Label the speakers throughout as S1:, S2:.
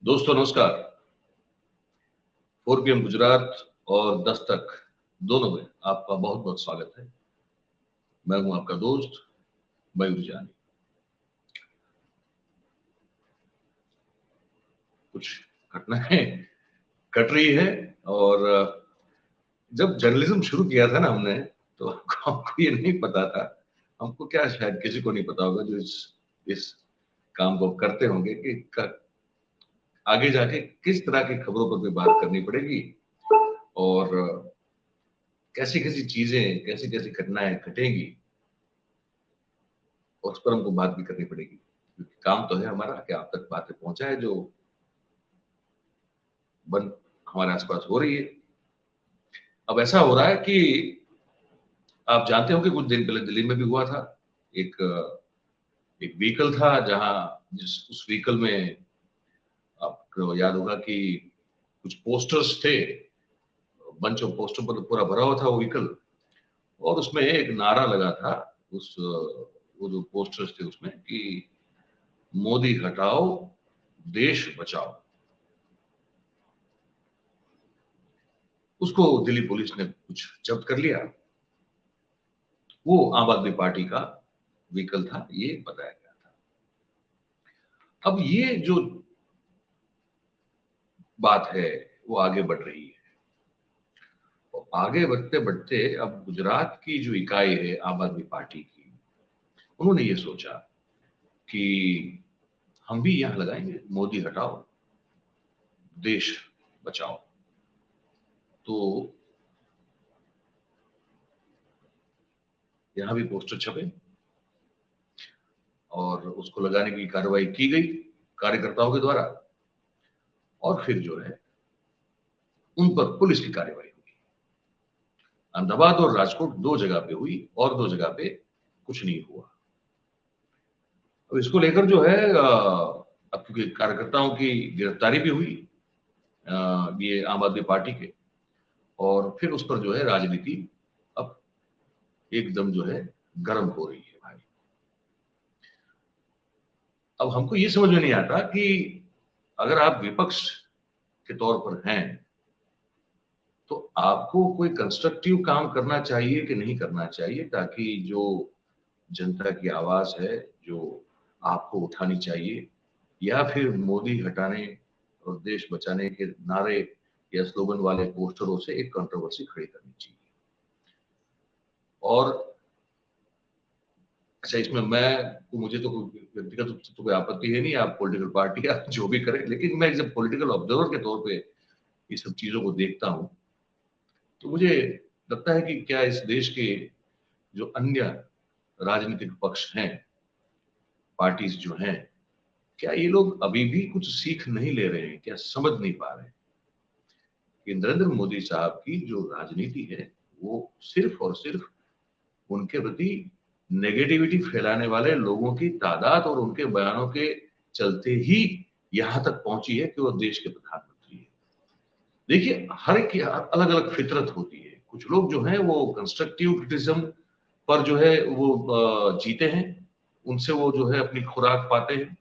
S1: दोस्तों नमस्कार। 4 PM गुजरात और 10 तक दोनों में आपका बहुत बहुत स्वागत है। मैं हूं आपका दोस्त मयूर जानी। कुछ घटनाएं घट रही है और जब जर्नलिज्म शुरू किया था ना हमने, तो हमको ये नहीं पता था, हमको क्या शायद किसी को नहीं पता होगा जो इस काम को करते होंगे कि आगे जाके किस तरह की खबरों पर भी बात करनी पड़ेगी और कैसी कैसी चीजें, कैसी कैसी घटनाएं घटेंगी और उस पर हमको बात भी करनी पड़ेगी, क्योंकि काम तो है हमारा कि आप तक बातें पहुंचाए जो बन हमारे आसपास हो रही है। अब ऐसा हो रहा है कि आप जानते हो कि कुछ दिन पहले दिल्ली में भी हुआ था। एक एक व्हीकल था जहां उस व्हीकल में आपको याद होगा कि कुछ पोस्टर्स थे, बंच ऑफ पोस्टर पर पूरा भरा हुआ था वो व्हीकल, और उसमें एक नारा लगा था उस वो जो पोस्टर्स थे उसमें कि मोदी हटाओ देश बचाओ। उसको दिल्ली पुलिस ने कुछ जब्त कर लिया। वो आम आदमी पार्टी का व्हीकल था, ये बताया गया था। अब ये जो बात है वो आगे बढ़ रही है, और आगे बढ़ते बढ़ते अब गुजरात की जो इकाई है आम आदमी पार्टी की, उन्होंने ये सोचा कि हम भी यहां लगाएंगे मोदी हटाओ देश बचाओ। तो यहां भी पोस्टर छपे और उसको लगाने की कार्रवाई की गई कार्यकर्ताओं के द्वारा, और फिर जो है उन पर पुलिस की कार्रवाई हुई। अहमदाबाद और राजकोट दो जगह पे हुई और दो जगह पे कुछ नहीं हुआ। अब इसको लेकर जो है अब क्योंकि कार्यकर्ताओं की गिरफ्तारी भी हुई, ये आम आदमी पार्टी के, और फिर उस पर जो है राजनीति अब एकदम जो है गर्म हो रही है भाई। अब हमको ये समझ में नहीं आता कि अगर आप विपक्ष के तौर पर हैं तो आपको कोई कंस्ट्रक्टिव काम करना चाहिए कि नहीं करना चाहिए, ताकि जो जनता की आवाज है जो आपको उठानी चाहिए, या फिर मोदी हटाने और देश बचाने के नारे या स्लोगन वाले पोस्टरों से एक कंट्रोवर्सी खड़ी करनी चाहिए। और अच्छा, इसमें मुझे तो व्यक्तिगत रूप से तो कोई आपत्ति है नहीं, आप पॉलिटिकल पार्टी आप जो भी करें, लेकिन मैं जब पॉलिटिकल ऑब्जर्वर के तौर पे ये सब चीजों को देखता हूं तो मुझे लगता है कि क्या इस देश के जो अन्य राजनीतिक पक्ष हैं, पार्टीज जो हैं, क्या ये लोग अभी भी कुछ सीख नहीं ले रहे हैं, क्या समझ नहीं पा रहे हैं कि नरेंद्र मोदी साहब की जो राजनीति है वो सिर्फ और सिर्फ उनके प्रति नेगेटिविटी फैलाने वाले लोगों की तादाद और उनके बयानों के चलते ही यहां तक पहुंची है कि वो देश के प्रधानमंत्री है। देखिए, हर एक की अलग अलग फितरत होती है। कुछ लोग जो हैं वो कंस्ट्रक्टिव क्रिटिसिज्म पर जो है वो जीते हैं, उनसे वो जो है अपनी खुराक पाते हैं,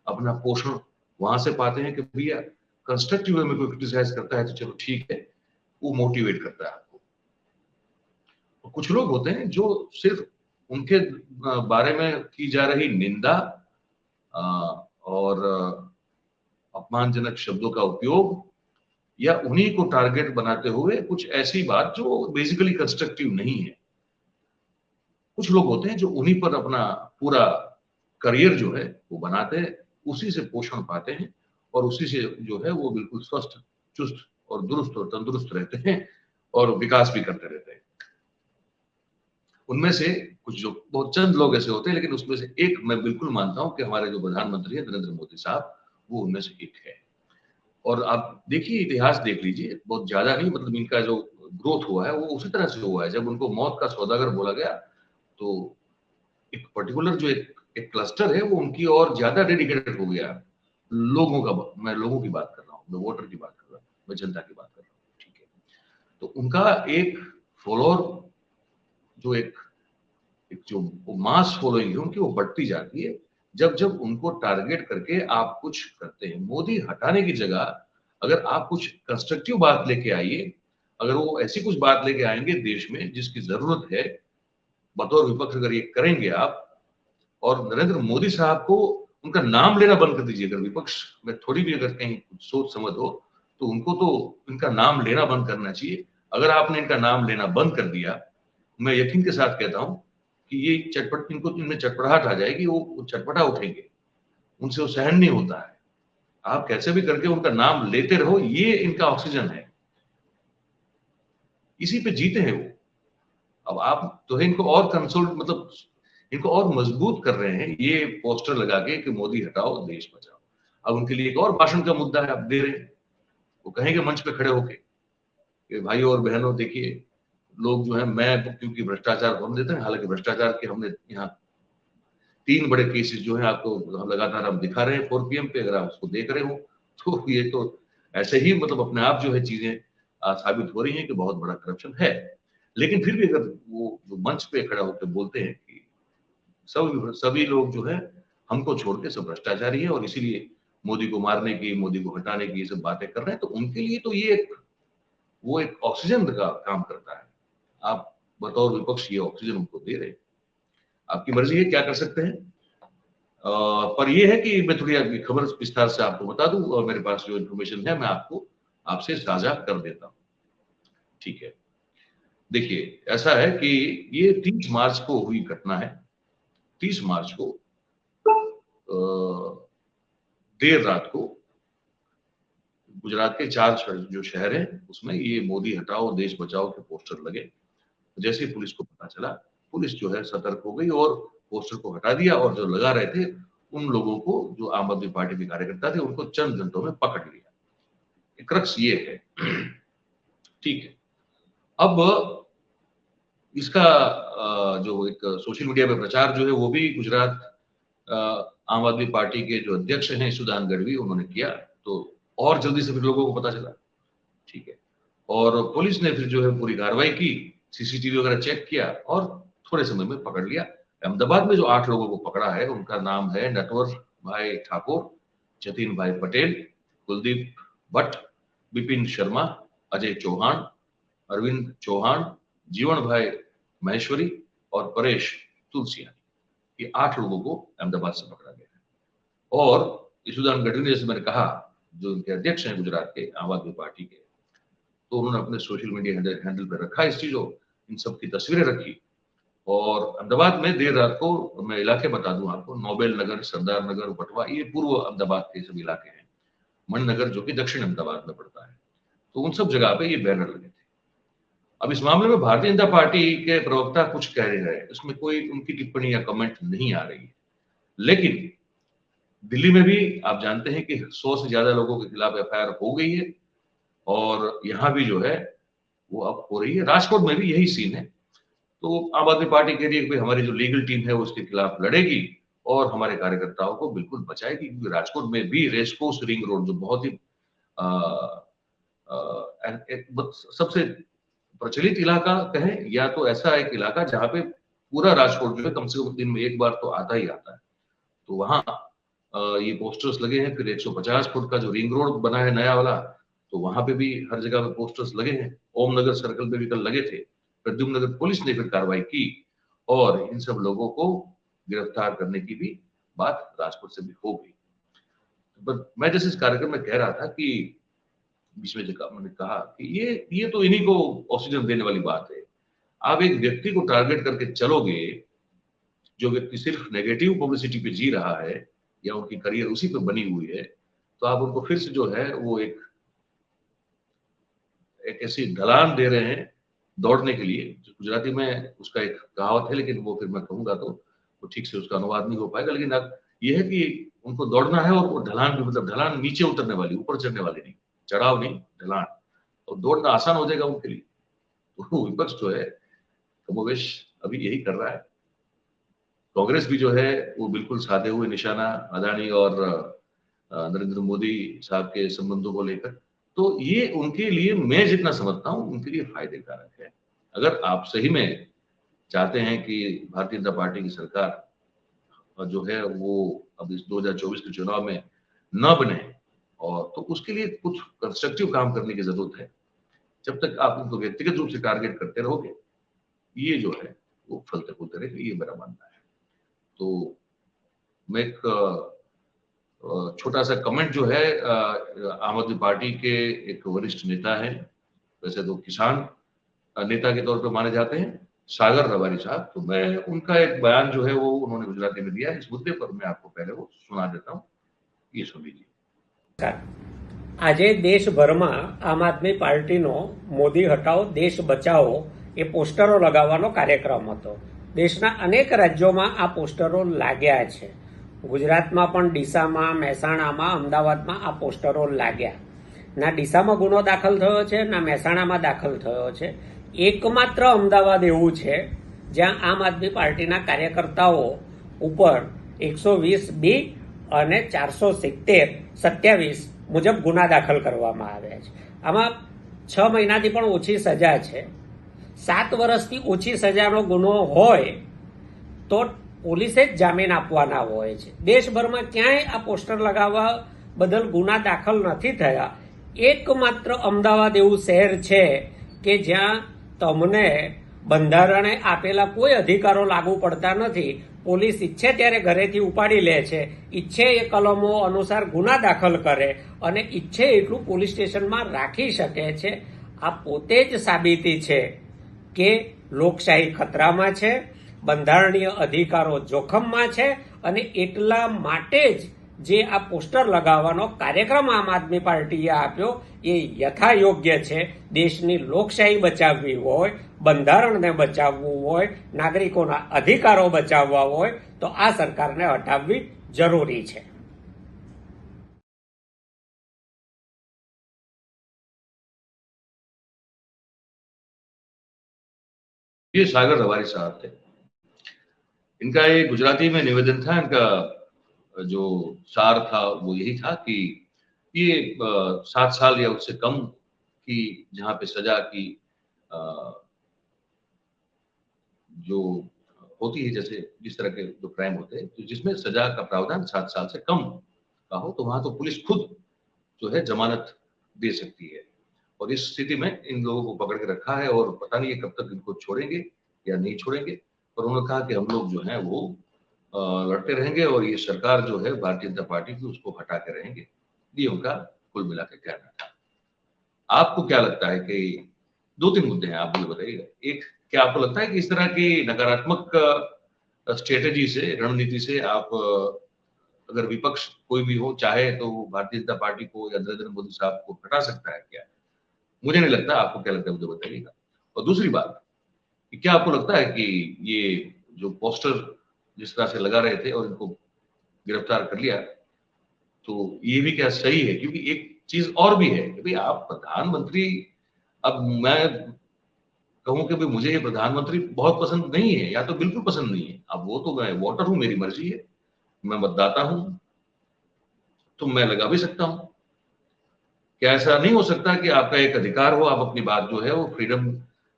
S1: अपना पोषण वहां से पाते हैं कि भैया कंस्ट्रक्टिव वे में कोई क्रिटिसाइज करता है तो चलो ठीक है, वो मोटिवेट करता है आपको। और कुछ लोग होते हैं जो सिर्फ उनके बारे में की जा रही निंदा और अपमानजनक शब्दों का उपयोग, या उन्हीं को टारगेट बनाते हुए कुछ ऐसी बात जो बेसिकली कंस्ट्रक्टिव नहीं है, कुछ लोग होते हैं जो उन्हीं पर अपना पूरा करियर जो है वो बनाते हैं, उसी से पोषण पाते हैं, और उसी से जो है वो बिल्कुल स्वस्थ, चुस्त और दुरुस्त और तंदुरुस्त रहते हैं और विकास भी करते रहते हैं। उनमें से कुछ जो बहुत चंद लोग ऐसे होते हैं, लेकिन उसमें से एक मैं बिल्कुल मानता हूं कि हमारे जो प्रधानमंत्री है नरेंद्र मोदी साहब, वो उनमें से एक है। और आप देखिए, इतिहास देख लीजिए, बहुत ज्यादा नहीं, मतलब इनका जो ग्रोथ हुआ है वो उसी तरह से हुआ है। जब उनको मौत का सौदागर बोला गया तो एक पर्टिकुलर जो एक क्लस्टर है वो उनकी और ज्यादा डेडिकेटेड हो गया। लोगों का, मैं लोगों की बात कर रहा हूँ, मैं वोटर की बात कर रहा हूँ, मैं जनता की बात कर रहा हूँ, ठीक है। तो उनका एक फॉलोअर जो एक एक जो मास फॉलोइंग है उनकी, वो बढ़ती जाती है जब जब उनको टारगेट करके आप कुछ करते हैं। मोदी हटाने की जगह अगर आप कुछ कंस्ट्रक्टिव बात लेके आइए, अगर वो ऐसी कुछ बात लेके आएंगे देश में जिसकी जरूरत है, बतौर विपक्ष अगर ये करेंगे आप, और नरेंद्र मोदी साहब को उनका नाम लेना बंद कर दीजिए। अगर विपक्ष में थोड़ी भी अगर कहीं सोच समझ हो तो उनको तो इनका नाम लेना बंद करना चाहिए। अगर आपने इनका नाम लेना बंद कर दिया, मैं यकीन के साथ कहता हूं कि ये चटपट, इनको इनमें चटपटाहट आ जाएगी, वो चटपटा उठेंगे, उनसे वो सहन नहीं होता है। आप कैसे भी करके उनका नाम लेते रहो, ये इनका ऑक्सीजन है, इसी पे जीते हैं वो। अब आप तो है इनको और कंसोल, मतलब इनको और मजबूत कर रहे हैं ये पोस्टर लगा के कि मोदी हटाओ देश बचाओ। अब उनके लिए एक और भाषण का मुद्दा है, आप दे रहे हैं, वो कहेंगे मंच पे खड़े होके कि भाइयों और बहनों देखिए, लोग जो है, मैं क्योंकि भ्रष्टाचार हम देते हैं, हालांकि भ्रष्टाचार के हमने यहाँ 3 बड़े केसेस जो है आपको लगातार हम दिखा रहे हैं 4 PM पे, अगर आप उसको देख रहे हो तो ये तो ऐसे ही मतलब अपने आप जो है चीजें साबित हो रही हैं कि बहुत बड़ा करप्शन है। लेकिन फिर भी अगर वो जो मंच पे खड़ा होकर बोलते हैं कि सभी लोग जो है हमको छोड़ के सब भ्रष्टाचारी है और इसीलिए मोदी को मारने की, मोदी को हटाने की ये सब बातें कर रहे हैं, तो उनके लिए तो ये वो एक ऑक्सीजन का काम करता है। आप बतौर विपक्ष ये ऑक्सीजन उनको दे रहे हैं, आपकी मर्जी है, क्या कर सकते हैं। पर ये है कि मैं थोड़ी अभी खबर विस्तार से आपको बता दूं, और मेरे पास जो इन्फॉर्मेशन है मैं आपको आपसे साझा कर देता हूं। ठीक है, देखिए ऐसा है कि ये 30 मार्च को हुई घटना है। 30 मार्च को देर रात को गुजरात के 4 जो शहर हैं उसमें ये मोदी हटाओ देश बचाओ के पोस्टर लगे। जैसे ही पुलिस को पता चला, पुलिस जो है सतर्क हो गई और पोस्टर को हटा दिया, और जो लगा रहे थे उन लोगों को, जो आम आदमी पार्टी के कार्यकर्ता थे, उनको चंद घंटों में पकड़ लिया। क्रक्स ये है। ठीक है, अब इसका जो एक सोशल मीडिया पे प्रचार जो है वो भी गुजरात आम आदमी पार्टी के जो अध्यक्ष हैं सुदान गढ़वी, उन्होंने किया, तो और जल्दी से फिर लोगों को पता चला। ठीक है, और पुलिस ने फिर जो है पूरी कार्रवाई की, सीसीटीवी वगैरह चेक किया और थोड़े समय में पकड़ लिया। अहमदाबाद में जो 8 लोगों को पकड़ा है उनका नाम है नटवर भाई ठाकुर, जतिन भाई पटेल, कुलदीप भट्ट, विपिन शर्मा, अजय चौहान, अरविंद चौहान, जीवन भाई महेश्वरी और परेश तुलसिया। ये 8 लोगों को अहमदाबाद से पकड़ा गया है। और ईशुदान गढ़वी ने, जैसे मैंने कहा, जो उनके अध्यक्ष हैं गुजरात के आम आदमी पार्टी के, तो उन्होंने अपने सोशल मीडिया हैंडल पर रखा इस चीज को, इन सब की तस्वीरें रखी। और अहमदाबाद में देर रात को, मैं इलाके बता दूं आपको, नोबेल नगर, सरदार नगर, बटवा, ये पूर्व अहमदाबाद के सब इलाके हैं। मणिनगर जो कि दक्षिण अहमदाबाद में पड़ता है, तो उन सब जगह पे ये बैनर लगे थे। अब इस मामले में भारतीय जनता पार्टी के प्रवक्ता कुछ कह रहे हैं, उसमें कोई उनकी टिप्पणी या कमेंट नहीं आ रही है। लेकिन दिल्ली में भी आप जानते हैं कि 100 से ज्यादा लोगों के खिलाफ FIR हो गई है, और यहाँ भी जो है वो अब हो रही है। राजकोट में भी यही सीन है। तो आम आदमी पार्टी कह रही है कि हमारी जो लीगल टीम है वो उसके खिलाफ लड़ेगी और हमारे कार्यकर्ताओं को बिल्कुल बचाएगी, क्योंकि राजकोट में भी रेसकोर्स रिंग रोड, जो बहुत ही सबसे प्रचलित इलाका कहें, या तो ऐसा एक इलाका जहाँ पे पूरा राजकोट जो है कम से कम दिन में एक बार तो आता ही आता है, तो वहाँ ये पोस्टर्स लगे हैं। फिर 150 फुट का जो रिंग रोड बना है नया वाला, तो वहां पे भी हर जगह पे पोस्टर्स लगे हैं। ओम नगर सर्कल पे भी कल लगे थे। प्रद्युम्न नगर पुलिस ने फिर कार्रवाई की और इन सब लोगों को गिरफ्तार करने की भी बात राजकोट से भी हो गई। बट मैं जैसे इस कार्यक्रम में कह रहा था कि बीच में जगह मैंने कहा कि ये तो इन्हीं को ऑक्सीजन देने वाली बात है। आप एक व्यक्ति को टारगेट करके चलोगे, जो व्यक्ति सिर्फ नेगेटिव पब्लिसिटी पे जी रहा है या उनकी करियर उसी पे बनी हुई है, तो आप उनको फिर से जो है वो एक ऐसी ढलान दे रहे हैं दौड़ने के लिए। गुजराती में उसका एक कहावत है, लेकिन वो फिर मैं कहूंगा तो वो ठीक से उसका अनुवाद नहीं हो पाएगा। लेकिन अब ये है कि उनको दौड़ना है, और वो ढलान भी, मतलब ढलान नीचे उतरने वाली, ऊपर चढ़ने वाली नहीं, चढ़ाव नहीं, ढलान, और दौड़ना आसान हो जाएगा उनके लिए। तो विपक्ष जो है कमोवेश अभी यही कर रहा है। कांग्रेस भी जो है वो बिल्कुल साधे हुए निशाना अदानी और नरेंद्र मोदी साहब के संबंधों को लेकर, तो ये उनके लिए, मैं जितना समझता हूं, उनके लिए फायदे कारक है। अगर आप सही में चाहते हैं कि भारतीय जनता पार्टी की सरकार जो है वो अब इस 2024 के चुनाव में न बने, और तो उसके लिए कुछ कंस्ट्रक्टिव काम करने की जरूरत है। जब तक आप उनको व्यक्तिगत रूप से टारगेट करते रहोगे, ये जो है वो फलते फूलते रहेगा, ये मेरा मानना है। तो मैं एक छोटा सा कमेंट जो है आम आदमी पार्टी के एक वरिष्ठ नेता है, वैसे तो किसान नेता के तौर पर माने जाते हैं, सागर रबारी साहब, तो मैं उनका एक बयान जो है वो उन्होंने गुजराती में दिया है इस मुद्दे पर, मैं आपको पहले वो सुना देता हूँ, ये सुन लीजिए।
S2: આજે દેશભરમાં આમ આદમી પાર્ટીનો મોદી હટાવો દેશ બચાવો એ પોસ્ટરો લગાવવાનો કાર્યક્રમ હતો. દેશના અનેક રાજ્યોમાં આ પોસ્ટરો લાગ્યા છે. ગુજરાતમાં પણ ડીસામાં, મહેસાણામાં, અમદાવાદમાં આ પોસ્ટરો લાગ્યા. ના ડીસામાં ગુનો દાખલ થયો છે, ના મહેસાણામાં દાખલ થયો છે. એકમાત્ર અમદાવાદ એવું છે જ્યાં આમ આદમી પાર્ટીના કાર્યકર્તાઓ ઉપર 120B અને 470-27 મુજબ ગુના દાખલ કરવામાં આવ્યા છે. આમાં 6 મહિનાથી પણ ઓછી સજા છે. 7 વર્ષથી ઓછી સજાનો ગુનો હોય તો પોલીસે જ જામીન આપવાના હોય છે. દેશભરમાં ક્યાંય આ પોસ્ટર લગાવવા બદલ ગુના દાખલ નથી થયા. એકમાત્ર અમદાવાદ એવું શહેર છે કે જ્યાં તમને બંધારણે આપેલા કોઈ અધિકારો લાગુ પડતા નથી. પોલીસ ઈચ્છે ત્યારે ઘરેથી ઉપાડી લે છે, ઈચ્છે એ કલમો અનુસાર ગુના દાખલ કરે અને ઈચ્છે એટલું પોલીસ સ્ટેશનમાં રાખી શકે છે. આ પોતે જ સાબિતી છે કે લોકશાહી ખતરામાં છે, બંધારણીય અધિકારો જોખમમાં છે અને એટલા માટે જ જે આ પોસ્ટર લગાવવાનો કાર્યક્રમ આમ આદમી પાર્ટીએ આપ્યો એ યથાયોગ્ય છે. દેશની લોકશાહી બચાવવી હોય, બંધારણને બચાવવું હોય, નાગરિકોના અધિકારો બચાવવા હોય તો આ સરકારને હટાવવી જરૂરી છે.
S1: ये सागर रबारी साहब थे, इनका ये गुजराती में निवेदन था, इनका जो सार था वो यही था कि ये 7 साल या उससे कम की जहां पे सजा की जो होती है, जैसे जिस तरह के जो क्राइम होते हैं तो जिसमें सजा का प्रावधान 7 साल से कम का हो, तो वहां तो पुलिस खुद जो है जमानत दे सकती है। और इस स्थिति में इन लोगों को पकड़ के रखा है और पता नहीं है कब तक इनको छोड़ेंगे या नहीं छोड़ेंगे, पर उन्होंने कहा कि हम लोग जो है वो लड़ते रहेंगे और ये सरकार जो है भारतीय जनता पार्टी की उसको हटा के रहेंगे। ये उनका कुल मिला के कहना था। आपको क्या लगता है कि 2-3 मुद्दे हैं, आप मुझे बताइएगा। एक, क्या आपको लगता है कि इस तरह की नकारात्मक स्ट्रेटेजी से, रणनीति से आप अगर विपक्ष कोई भी हो चाहे तो भारतीय जनता पार्टी को या नरेंद्र मोदी साहब को हटा सकता है क्या? मुझे नहीं लगता। आपको क्या लगता है मुझे बताइएगा। और दूसरी बात, क्या आपको लगता है कि ये जो पोस्टर जिस तरह से लगा रहे थे और इनको गिरफ्तार कर लिया, तो ये भी क्या सही है? क्योंकि एक चीज और भी है कि भाई आप प्रधानमंत्री, अब मैं कहूं कि भाई मुझे ये प्रधानमंत्री बहुत पसंद नहीं है या तो बिल्कुल पसंद नहीं है, अब वो तो मैं वोटर हूं, मेरी मर्जी है, मैं मतदाता हूं, तो मैं लगा भी सकता हूं। क्या ऐसा नहीं हो सकता कि आपका एक अधिकार हो, आप अपनी बात जो है वो फ्रीडम,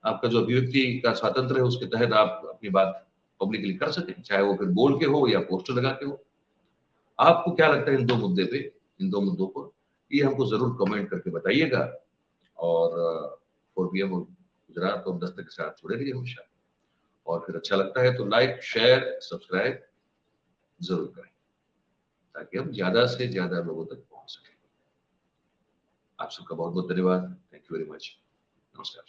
S1: आपका जो अभिव्यक्ति का स्वातंत्र है उसके तहत आप अपनी बात पब्लिकली कर सकें, चाहे वो फिर बोल के हो या पोस्टर लगा के हो। आपको क्या लगता है इन 2 मुद्दे पे, इन 2 मुद्दों पर? ये हमको जरूर कमेंट करके बताइएगा। और 4PM और गुजरात और दस्तक के साथ जुड़े रहिए हमेशा। और फिर अच्छा लगता है तो लाइक, शेयर, सब्सक्राइब जरूर करें ताकि हम ज्यादा से ज्यादा लोगों तक पहुंच सकें। आप सबका बहुत बहुत धन्यवाद। Thank you very much. नमस्कार।